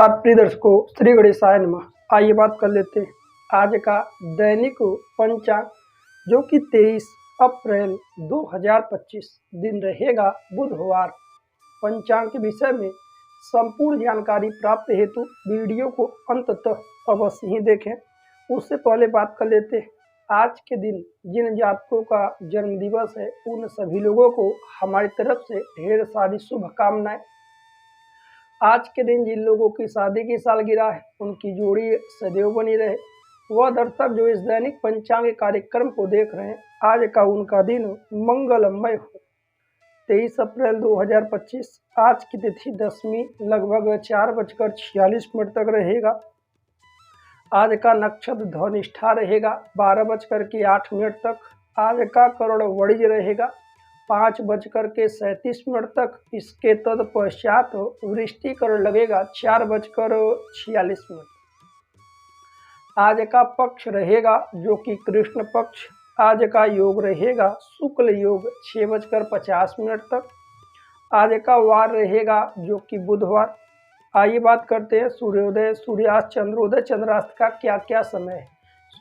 नमस्कार प्रिय दर्शकों, श्री गणेशाय नमः। आइए बात कर लेते हैं आज का दैनिक पंचांग, जो कि 23 अप्रैल 2025 दिन रहेगा बुधवार। पंचांग के विषय में संपूर्ण जानकारी प्राप्त हेतु वीडियो को अंत तक अवश्य ही देखें। उससे पहले बात कर लेते हैं आज के दिन जिन जातकों का जन्म दिवस है उन सभी लोगों को हमारी तरफ से ढेर सारी शुभकामनाएं। आज के दिन जिन लोगों की शादी की सालगिरह है उनकी जोड़ी सदैव बनी रहे। वह दर्शक जो इस दैनिक पंचांग कार्यक्रम को देख रहे हैं, आज का उनका दिन मंगलमय हो। 23 अप्रैल 2025 आज की तिथि दशमी लगभग 4:46 तक रहेगा। आज का नक्षत्र धनिष्ठा रहेगा 12:08 तक। आज का करण वणिज रहेगा 5:37 तक। इसके तत्पश्चात वृष्टिकरण लगेगा 4:46। आज का पक्ष रहेगा जो कि कृष्ण पक्ष। आज का योग रहेगा शुक्ल योग 6:50 तक। आज का वार रहेगा जो कि बुधवार। आइए बात करते हैं सूर्योदय, सूर्यास्त, चंद्रोदय, चंद्रास्त का क्या क्या समय है।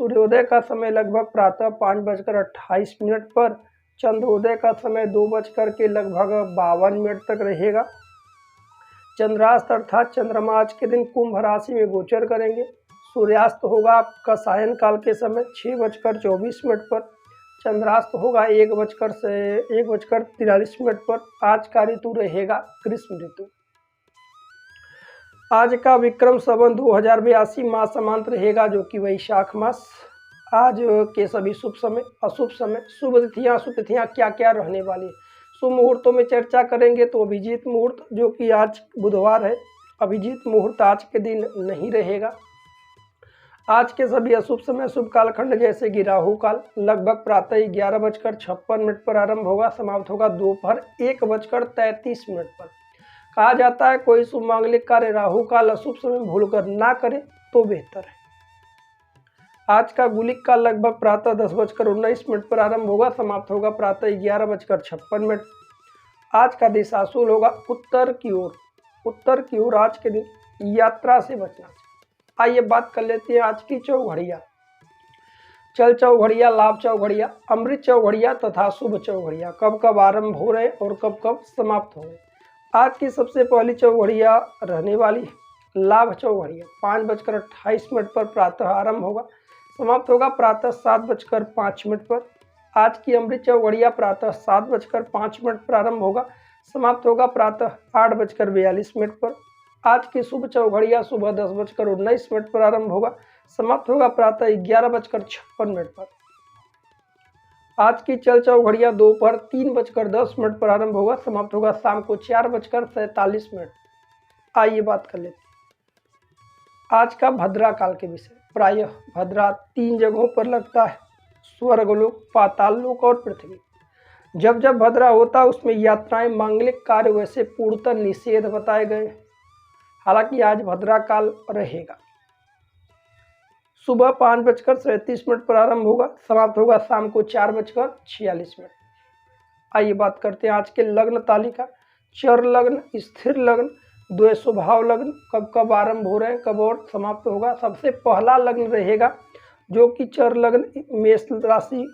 सूर्योदय का समय लगभग प्रातः 5:28 पर। चंद्रोदय का समय 2:52 तक रहेगा। चंद्रास्त अर्थात चंद्रमा आज के दिन कुंभ राशि में गोचर करेंगे। सूर्यास्त होगा आपका सायंकाल के समय 6:24 पर। चंद्रास्त होगा 1:43 पर। आज का ऋतु रहेगा ग्रीष्म ऋतु। आज का विक्रम संवत 2082 मास समांत रहेगा जो कि वैशाख मास। आज के सभी शुभ समय, अशुभ समय, शुभ तिथियाँ, अशुभ तिथियाँ क्या क्या रहने वाली है। शुभ मुहूर्तों में चर्चा करेंगे तो अभिजीत मुहूर्त जो कि आज बुधवार है, अभिजीत मुहूर्त आज के दिन नहीं रहेगा। आज के सभी अशुभ समय, शुभ कालखंड जैसे कि राहु काल लगभग प्रातः 11:56 पर आरंभ होगा, समाप्त होगा दोपहर 1:33 पर। कहा जाता है कोई शुभ मांगलिक कार्य राहु काल अशुभ समय भूलकर ना करे तो बेहतर है। आज का गुलिक काल लगभग प्रातः 10:19 पर आरंभ होगा, समाप्त होगा प्रातः 11:56। आज का दिशाशूल होगा उत्तर की ओर। उत्तर की ओर आज के दिन यात्रा से बचना चाहिए। आइए बात कर लेते हैं आज की चौघड़िया। चल चौघड़िया, लाभ चौघड़िया, अमृत चौघड़िया तथा शुभ चौघड़िया कब कब आरंभ हो रहे और कब कब समाप्त हो रहे। आज की सबसे पहली चौघड़िया रहने वाली लाभ चौघड़िया 5:28 पर प्रातः आरंभ होगा, समाप्त होगा प्रातः 7:05 पर। आज की अमृत चौघड़िया प्रातः 7:05 पर आरंभ होगा, समाप्त होगा प्रातः 8:42 पर। आज की शुभ चौघड़िया सुबह 10:19 पर आरंभ होगा, समाप्त होगा प्रातः 11:56 पर। आज की चल चौघड़िया दोपहर 3:10 पर आरंभ होगा, समाप्त होगा शाम को 4:47। आइए बात कर लेते हैं आज का भद्रा काल के विषय। प्रायः भद्रा 3 जगहों पर लगता है, स्वर्गलोक, पाताल लोक और पृथ्वी। जब जब भद्रा होता उसमें यात्राएं, मांगलिक कार्य वैसे पूर्णतः निषेध बताए गए। हालांकि आज भद्रा काल रहेगा। सुबह 5:37 पर आरंभ होगा, समाप्त होगा शाम को 4:46। आइए बात करते हैं आज के लग्न तालिका। चर लग्न, स्थिर लग्न, द्वय स्वभाव लग्न कब कब आरंभ हो रहे हैं, कब और समाप्त होगा। सबसे पहला लग्न रहेगा जो कि चर लग्न मेष राशि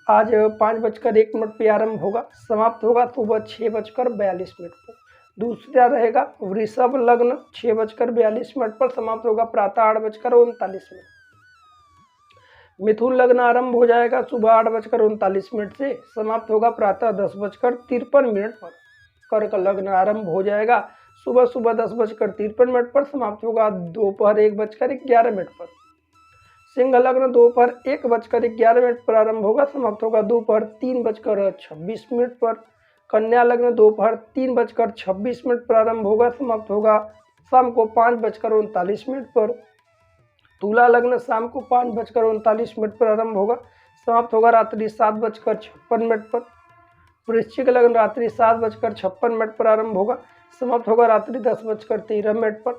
आज 5:01 पे आरंभ होगा, समाप्त होगा सुबह 6:42 पर। दूसरा रहेगा वृषभ लग्न 6:42 पर, समाप्त होगा प्रातः 8:39। मिथुन लग्न आरंभ हो जाएगा सुबह 8:39 से, समाप्त होगा प्रातः 10:53 पर। कर्क लग्न आरंभ हो जाएगा सुबह 10:53 पर, समाप्त होगा दोपहर 1:11 पर। सिंह लग्न दोपहर 1:11 पर आरंभ होगा, समाप्त होगा दोपहर 3:26 पर। कन्या लग्न दोपहर 3:26 पर आरंभ होगा, समाप्त होगा शाम को 5:39 पर। तुला लग्न शाम को 5:39 पर आरंभ होगा, समाप्त होगा रात्रि 7:56 पर। वृश्चिक लग्न रात्रि 7:56 पर आरंभ होगा, समाप्त होगा रात्रि 10:13 पर।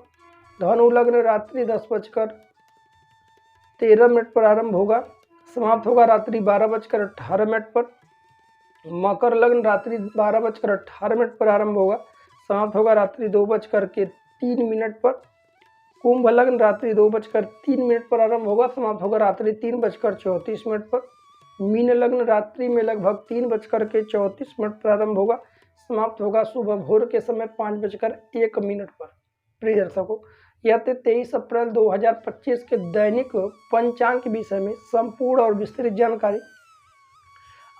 धनु लग्न रात्रि 10:13 पर आरंभ होगा, समाप्त होगा रात्रि 12:18 पर। मकर लग्न रात्रि 12:18 पर आरंभ होगा, समाप्त होगा रात्रि 2:03 पर। कुंभ लग्न रात्रि 2:03 पर आरंभ होगा, समाप्त होगा रात्रि 3:34 पर। मीन लग्न रात्रि में लगभग 3:34 पर आरंभ होगा, समाप्त होगा सुबह भोर के समय 5:01 पर। प्रिय दर्शकों, यह 23 अप्रैल 2025 के दैनिक पंचांग के विषय में संपूर्ण और विस्तृत जानकारी।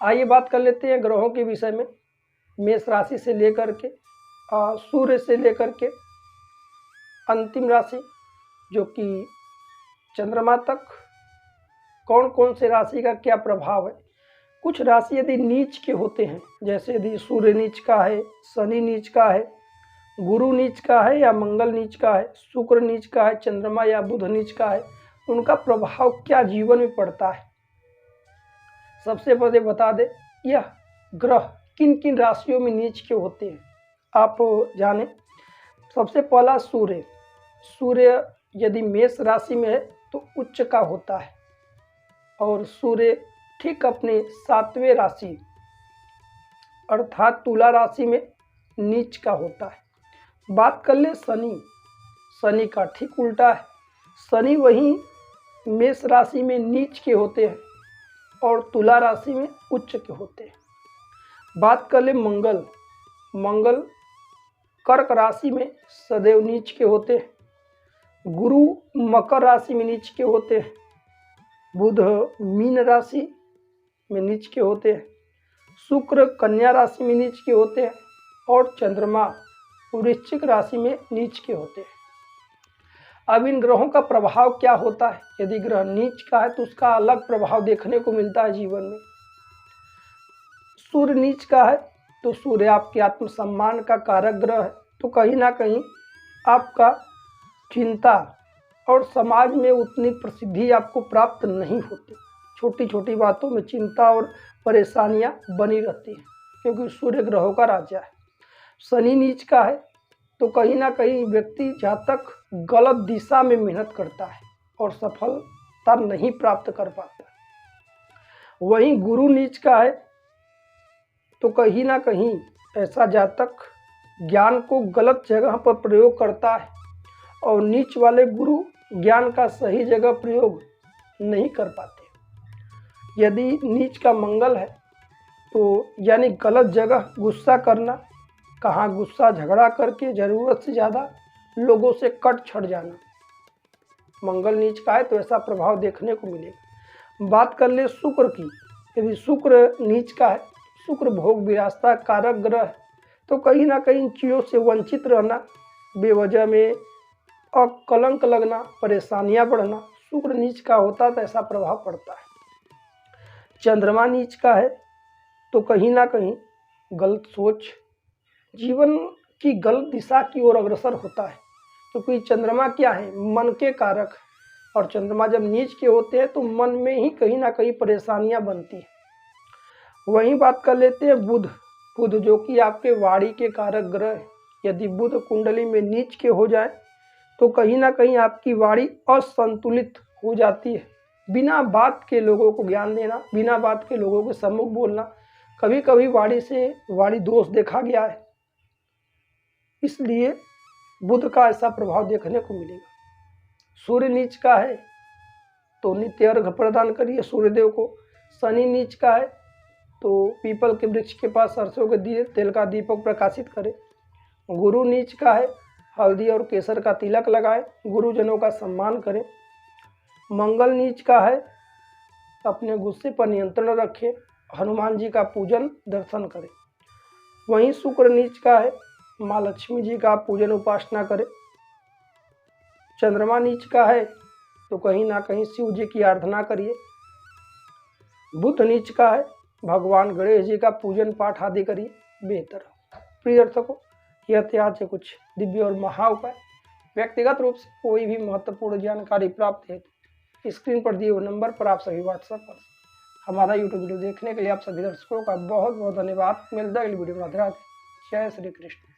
आइए बात कर लेते हैं ग्रहों के विषय में। मेष राशि से लेकर के सूर्य से लेकर के अंतिम राशि जो कि चंद्रमा तक कौन कौन से राशि का क्या प्रभाव है। कुछ राशि यदि नीच के होते हैं, जैसे यदि सूर्य नीच का है, शनि नीच का है, गुरु नीच का है या मंगल नीच का है, शुक्र नीच का है, चंद्रमा या बुध नीच का है, उनका प्रभाव क्या जीवन में पड़ता है। सबसे पहले बता दें यह ग्रह किन किन राशियों में नीच के होते हैं, आप जानें। सबसे पहला सूर्य। सूर्य यदि मेष राशि में है तो उच्च का होता है, और सूर्य ठीक अपने 7वें राशि अर्थात तुला राशि में नीच का होता है। बात कर ले शनि। शनि का ठीक उल्टा है। शनि वहीं मेष राशि में नीच के होते हैं और तुला राशि में उच्च के होते हैं। बात कर ले मंगल। मंगल कर्क राशि में सदैव नीच के होते हैं। गुरु मकर राशि में नीच के होते हैं। बुध मीन राशि में नीच के होते हैं। शुक्र कन्या राशि में नीच के होते हैं और चंद्रमा वृश्चिक राशि में नीच के होते हैं। अब इन ग्रहों का प्रभाव क्या होता है। यदि ग्रह नीच का है तो उसका अलग प्रभाव देखने को मिलता है जीवन में। सूर्य नीच का है तो सूर्य आपके आत्मसम्मान का कारक ग्रह है, तो कहीं ना कहीं आपका चिंता और समाज में उतनी प्रसिद्धि आपको प्राप्त नहीं होती। छोटी छोटी बातों में चिंता और परेशानियां बनी रहती हैं, क्योंकि सूर्य ग्रहों का राजा है। शनि नीच का है तो कहीं ना कहीं व्यक्ति जातक गलत दिशा में मेहनत करता है और सफलता नहीं प्राप्त कर पाता। वहीं गुरु नीच का है तो कहीं ना कहीं ऐसा जातक ज्ञान को गलत जगह पर प्रयोग करता है, और नीच वाले गुरु ज्ञान का सही जगह प्रयोग नहीं कर पाते। यदि नीच का मंगल है तो यानी गलत जगह गुस्सा करना, कहाँ गुस्सा झगड़ा करके ज़रूरत से ज़्यादा लोगों से कट छट जाना। मंगल नीच का है तो ऐसा प्रभाव देखने को मिलेगा। बात कर ले शुक्र की। यदि शुक्र नीच का है, शुक्र भोग विलासता कारक ग्रह है, तो कहीं ना कहीं चीज़ों से वंचित रहना, बेवजह में कलंक लगना, परेशानियां बढ़ना, शुक्र नीच का होता तो ऐसा प्रभाव पड़ता है। चंद्रमा नीच का है तो कहीं ना कहीं गलत सोच, जीवन की गलत दिशा की ओर अग्रसर होता है, क्योंकि चंद्रमा क्या है, मन के कारक, और चंद्रमा जब नीच के होते हैं तो मन में ही कहीं ना कहीं परेशानियां बनती हैं। वहीं बात कर लेते हैं बुध। बुध जो कि आपके वाणी के कारक ग्रह है। यदि बुध कुंडली में नीच के हो जाए तो कहीं ना कहीं आपकी वाणी असंतुलित हो जाती है। बिना बात के लोगों को ज्ञान देना, बिना बात के लोगों के सम्मुख बोलना, कभी कभी वाणी से वाणी दोष देखा गया है। इसलिए बुध का ऐसा प्रभाव देखने को मिलेगा। सूर्य नीच का है तो नित्य अर्घ प्रदान करिए सूर्यदेव को। शनि नीच का है तो पीपल के वृक्ष के पास सरसों के तेल का दीपक प्रकाशित करें। गुरु नीच का है, हल्दी और केसर का तिलक लगाएं, गुरुजनों का सम्मान करें। मंगल नीच का है, अपने गुस्से पर नियंत्रण रखें, हनुमान जी का पूजन दर्शन करें। वहीं शुक्र नीच का है, माँ लक्ष्मी जी का पूजन उपासना करें। चंद्रमा नीच का है तो कहीं ना कहीं शिव जी की आराधना करिए। बुध नीच का है, भगवान गणेश जी का पूजन पाठ आदि करिए, बेहतर। प्रिय दर्शकों, यह थे आज से कुछ दिव्य और महा उपाय। व्यक्तिगत रूप से कोई भी महत्वपूर्ण जानकारी प्राप्त है तो स्क्रीन पर दिए हुए नंबर पर आप सभी व्हाट्सएप पर हमारा यूट्यूब वीडियो देखने के लिए आप सभी दर्शकों का बहुत बहुत धन्यवाद। मिलता है अगली वीडियो में। राधे राधे। जय श्री कृष्ण।